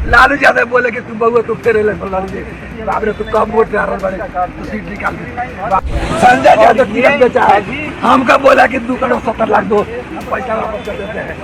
लालू यादव बोले कि तू बहुआ तू फेरे ले लालू जी बाप रे तू कम वोट से हारल बड़े तू सीट निकाल दे। संजय यादव टिकट बेचा है, हमका बोला कि 2 करोड़ 70 लाख दो, पैसा वापस कर देते हैं।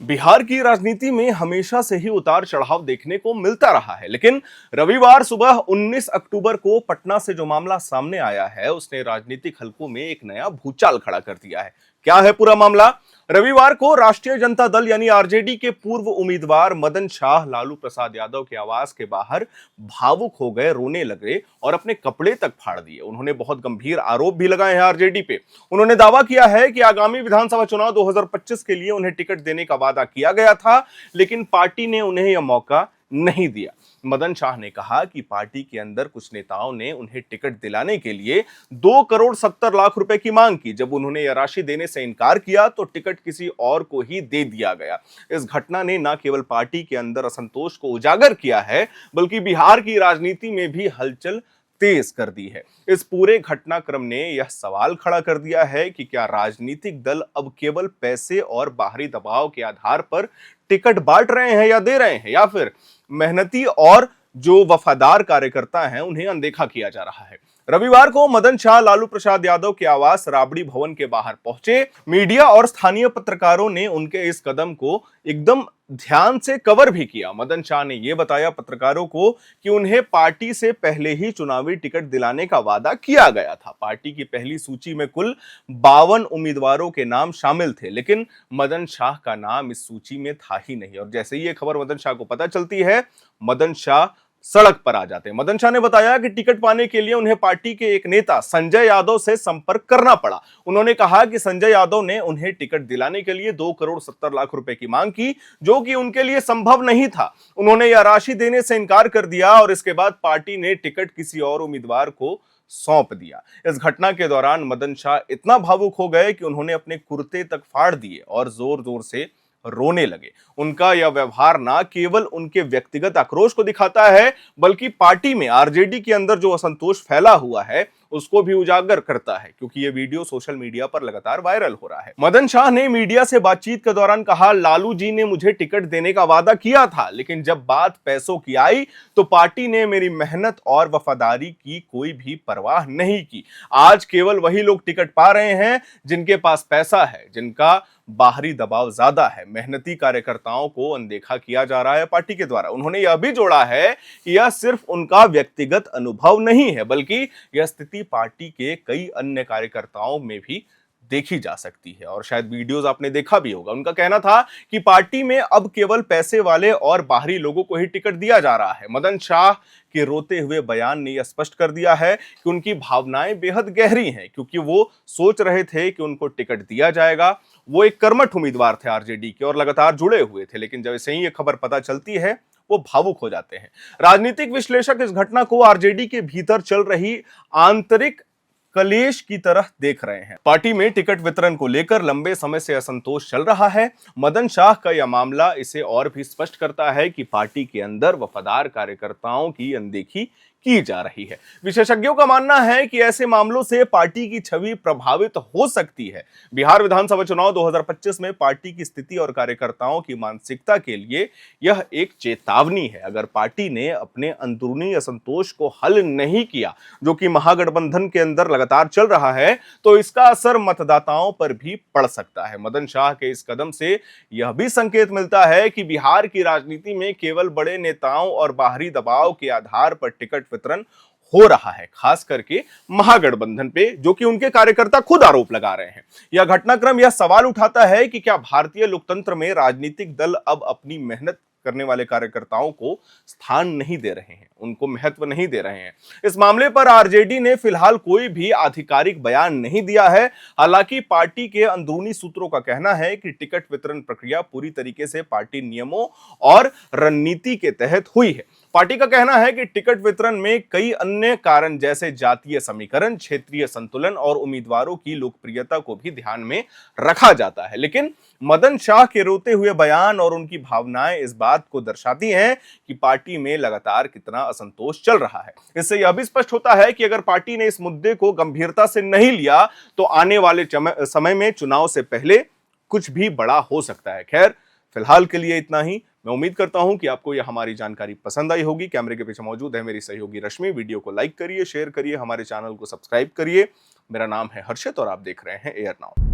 बिहार की राजनीति में हमेशा से ही उतार चढ़ाव देखने को मिलता रहा है, लेकिन रविवार सुबह 19 अक्टूबर को पटना से जो मामला सामने आया है उसने राजनीतिक हलकों में एक नया भूचाल खड़ा कर दिया है। क्या है पूरा मामला? रविवार को राष्ट्रीय जनता दल यानी आरजेडी के पूर्व उम्मीदवार मदन शाह लालू प्रसाद यादव के आवास के बाहर भावुक हो गए, रोने लगे और अपने कपड़े तक फाड़ दिए। उन्होंने बहुत गंभीर आरोप भी लगाए हैं आरजेडी पे। उन्होंने दावा किया है कि आगामी विधानसभा चुनाव 2025 के लिए उन्हें टिकट देने का वादा किया गया था, लेकिन पार्टी ने उन्हें यह मौका नहीं दिया। मदन शाह ने कहा कि पार्टी के अंदर कुछ नेताओं ने उन्हें टिकट दिलाने के लिए 2 करोड़ 70 लाख रुपए की मांग की। जब उन्होंने यह राशि देने से इनकार किया तो टिकट किसी और को ही दे दिया गया। इस घटना ने न केवल पार्टी के अंदर असंतोष को उजागर किया है, बल्कि बिहार की राजनीति में भी हलचल तेज कर दी है। इस पूरे घटनाक्रम ने यह सवाल खड़ा कर दिया है कि क्या राजनीतिक दल अब केवल पैसे और बाहरी दबाव के आधार पर टिकट बांट रहे हैं या दे रहे हैं, या फिर मेहनती और जो वफादार कार्यकर्ता हैं उन्हें अनदेखा किया जा रहा है। रविवार को मदन शाह लालू प्रसाद यादव के आवास राबड़ी भवन के बाहर पहुंचे। मीडिया और स्थानीय पत्रकारों ने उनके इस कदम को एकदम ध्यान से कवर भी किया। मदन शाह ने यह बताया पत्रकारों को कि उन्हें पार्टी से पहले ही चुनावी टिकट दिलाने का वादा किया गया था। पार्टी की पहली सूची में कुल 52 उम्मीदवारों के नाम शामिल थे, लेकिन मदन शाह का नाम इस सूची में था ही नहीं। और जैसे ही ये खबर मदन शाह को पता चलती है, मदन शाह सड़क पर आ जाते हैं। मदन शाह ने बताया कि टिकट पाने के लिए उन्हें पार्टी के एक नेता संजय यादव से संपर्क करना पड़ा। उन्होंने कहा कि संजय यादव ने उन्हें टिकट दिलाने के लिए 2 करोड़ 70 लाख रुपए की मांग की, जो कि उनके लिए संभव नहीं था। उन्होंने यह राशि देने से इनकार कर दिया और इसके बाद पार्टी ने टिकट किसी और उम्मीदवार को सौंप दिया। इस घटना के दौरान मदन शाह इतना भावुक हो गए कि उन्होंने अपने कुर्ते तक फाड़ दिए और जोर जोर से रोने लगे। उनका यह व्यवहार ना केवल उनके व्यक्तिगत आक्रोश को दिखाता है, बल्कि पार्टी में आरजेडी के अंदर जो असंतोष फैला हुआ है उसको भी उजागर करता है, क्योंकि यह वीडियो सोशल मीडिया पर लगातार वायरल हो रहा है। मदन शाह ने मीडिया से बातचीत के दौरान कहा, लालू जी ने मुझे टिकट देने का वादा किया था, लेकिन जब बात पैसों की आई तो पार्टी ने मेरी मेहनत और वफादारी की कोई भी परवाह नहीं की। आज केवल वही लोग टिकट पा रहे हैं जिनके पास पैसा है, जिनका बाहरी दबाव ज्यादा है। मेहनती कार्यकर्ताओं को अनदेखा किया जा रहा है पार्टी के द्वारा। उन्होंने यह भी जोड़ा है कि यह सिर्फ उनका व्यक्तिगत अनुभव नहीं है, बल्कि यह स्थिति पार्टी के कई अन्य कार्यकर्ताओं में भी देखी जा सकती है। और शायद वीडियोस आपने देखा भी होगा। उनका कहना था कि पार्टी में अब केवल पैसे वाले और बाहरी लोगों को ही टिकट दिया जा रहा है। मदन शाह के रोते हुए बयान ने यह स्पष्ट कर दिया है कि उनकी भावनाएं बेहद गहरी हैं, क्योंकि वो सोच रहे थे कि उनको टिकट दिया जाएगा। वो एक कर्मठ उम्मीदवार थे आरजेडी के और लगातार जुड़े हुए थे, लेकिन जब से ही ये खबर पता चलती है वो भावुक हो जाते हैं। राजनीतिक विश्लेषक इस घटना को आरजेडी के भीतर चल रही आंतरिक कलेश की तरह देख रहे हैं। पार्टी में टिकट वितरण को लेकर लंबे समय से असंतोष चल रहा है। मदन शाह का यह मामला इसे और भी स्पष्ट करता है कि पार्टी के अंदर वफादार कार्यकर्ताओं की अनदेखी की जा रही है। विशेषज्ञों का मानना है कि ऐसे मामलों से पार्टी की छवि प्रभावित हो सकती है। बिहार विधानसभा चुनाव 2025 में पार्टी की स्थिति और कार्यकर्ताओं की मानसिकता के लिए यह एक चेतावनी है। अगर पार्टी ने अपने अंदरूनी असंतोष को हल नहीं किया, जो कि महागठबंधन के अंदर लगातार चल रहा है, तो इसका असर मतदाताओं पर भी पड़ सकता है। मदन शाह के इस कदम से यह भी संकेत मिलता है कि बिहार की राजनीति में केवल बड़े नेताओं और बाहरी दबाव के आधार पर टिकट वितरण हो रहा है, खास करके महागठबंधन पे, जो कि उनके कार्यकर्ता खुद आरोप लगा रहे हैं। यह घटनाक्रम यह सवाल उठाता है कि क्या भारतीय लोकतंत्र में राजनीतिक दल अब अपनी मेहनत करने वाले कार्यकर्ताओं को स्थान नहीं दे रहे हैं, उनको महत्व नहीं दे रहे हैं। इस मामले पर आरजेडी ने फिलहाल कोई भी आधिकारिक बयान नहीं दिया है। हालांकि पार्टी के अंदरूनी सूत्रों का कहना है कि टिकट वितरण प्रक्रिया पूरी तरीके से पार्टी नियमों और रणनीति के तहत हुई है। पार्टी का कहना है कि टिकट वितरण में कई अन्य कारण जैसे जातीय समीकरण, क्षेत्रीय संतुलन और उम्मीदवारों की लोकप्रियता को भी ध्यान में रखा जाता है। लेकिन मदन शाह के रोते हुए बयान और उनकी भावनाएं इस बात को दर्शाती हैं कि पार्टी में लगातार कितना असंतोष चल रहा है। इससे यह भी स्पष्ट होता है कि अगर पार्टी ने इस मुद्दे को गंभीरता से नहीं लिया तो आने वाले समय में चुनाव से पहले कुछ भी बड़ा हो सकता है। खैर, फिलहाल के लिए इतना ही। मैं उम्मीद करता हूं कि आपको यह हमारी जानकारी पसंद आई होगी। कैमरे के पीछे मौजूद है मेरी सहयोगी रश्मि। वीडियो को लाइक करिए, शेयर करिए, हमारे चैनल को सब्सक्राइब करिए। मेरा नाम है हर्षित और आप देख रहे हैं एयर नाउ।